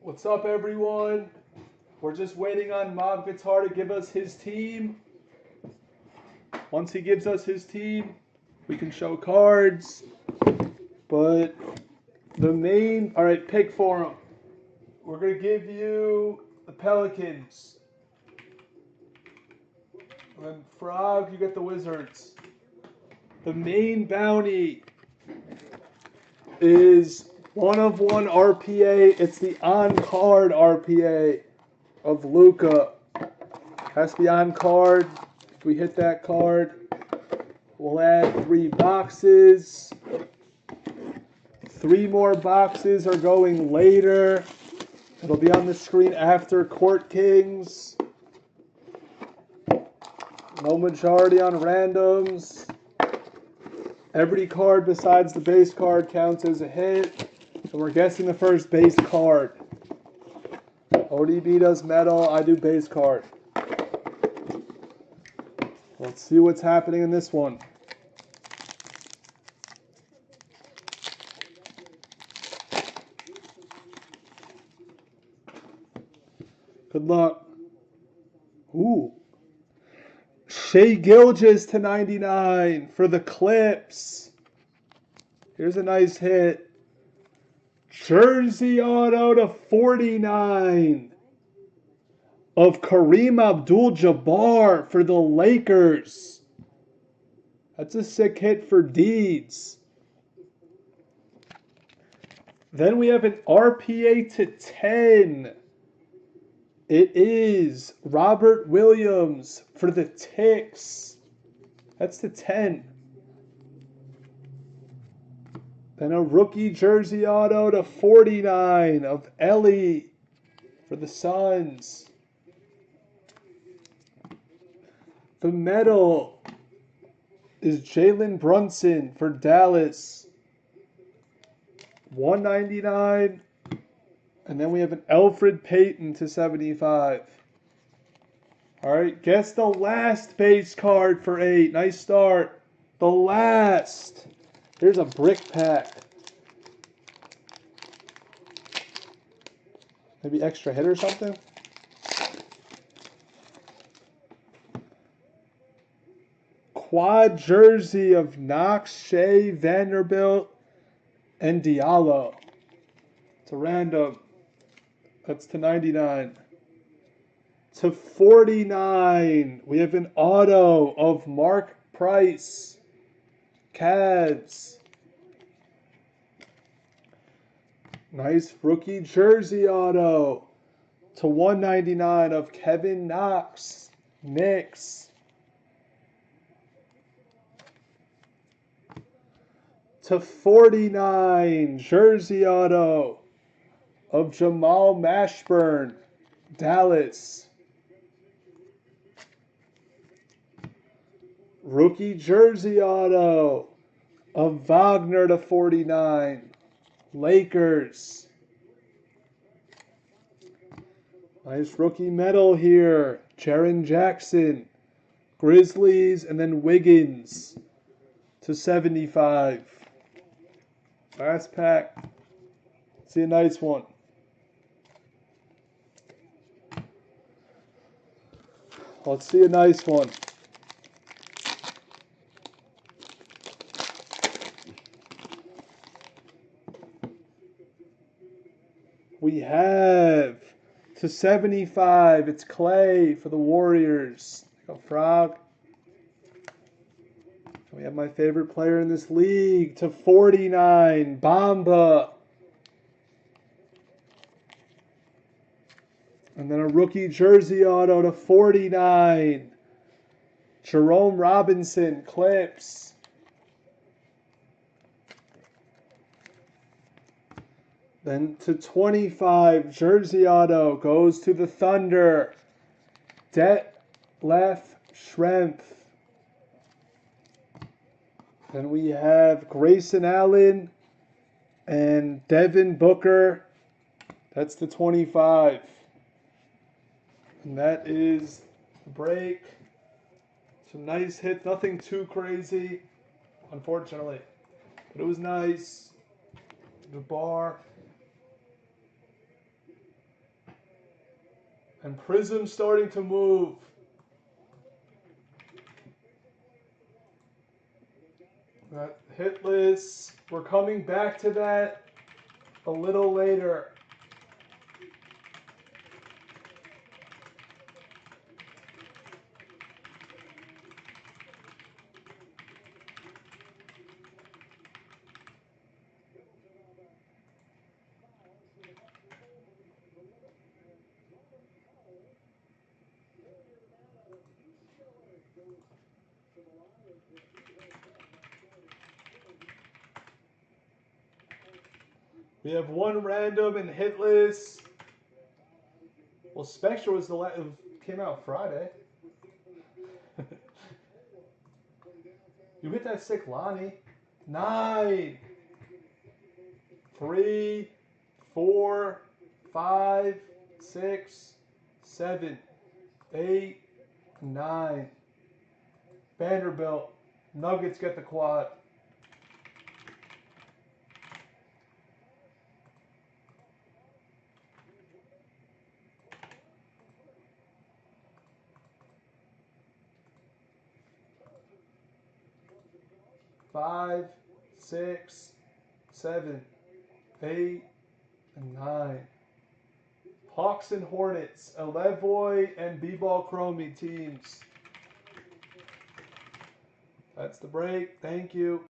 What's up, everyone? We're just waiting on Mob Guitar to give us his team. Once he gives us his team, we can show cards. But the main, all right, pick for him. We're gonna give you the Pelicans. And then Frog, you get the Wizards. The main bounty is 1/1 RPA. It's the on-card RPA of Luca. Has to be on card. If we hit that card, we'll add 3 boxes. 3 more boxes are going later. It'll be on the screen after Court Kings. No majority on randoms. Every card besides the base card counts as a hit. And we're guessing the first base card. ODB does metal, I do base card. Let's see what's happening in this one. Good luck. Ooh. Shea Gilgeous to 99 for the Clips. Here's a nice hit. Jersey auto to 49 of Kareem Abdul-Jabbar for the Lakers. That's a sick hit for Deeds. Then we have an RPA to 10. It is Robert Williams for the Ticks. That's to 10. Then a rookie jersey auto to 49 of Ellie for the Suns. The metal is Jalen Brunson for Dallas. 199. And then we have an Elfrid Payton to 75. All right, guess the last base card for 8. Nice start. The last. Here's a brick pack. Maybe extra hit or something? Quad jersey of Knox, Shea, Vanderbilt, and Diallo. It's a random. That's to 99. To 49, we have an auto of Mark Price. Cavs. Nice rookie jersey auto to 199 of Kevin Knox. Knicks. To 49, jersey auto of Jamal Mashburn, Dallas. Rookie jersey auto of Wagner to 49, Lakers. Nice rookie medal here, Jaren Jackson, Grizzlies, and then Wiggins to 75. Last pack. See a nice one. Let's see a nice one. We have to 75. It's Clay for the Warriors. Go Frog. We have my favorite player in this league to 49. Bamba. And then a rookie jersey auto to 49. Jerome Robinson, Clips. Then to 25, jersey auto goes to the Thunder. Detlef Schrempf. Then we have Grayson Allen and Devin Booker. That's the 25. And that is the break. Some nice hits, nothing too crazy, unfortunately. But it was nice. The bar. And Prism starting to move. That hitless. We're coming back to that a little later. We have one random and hitless. Well, Spectra was the last, came out Friday. You hit that sick Lonnie. 9, 3, 4, 5, 6, 7, 8, 9. Vanderbilt. Nuggets get the quad. Five, 6, 7, 8, and 9. Hawks and Hornets, Elevoy and B-Ball Chromie teams. That's the break. Thank you.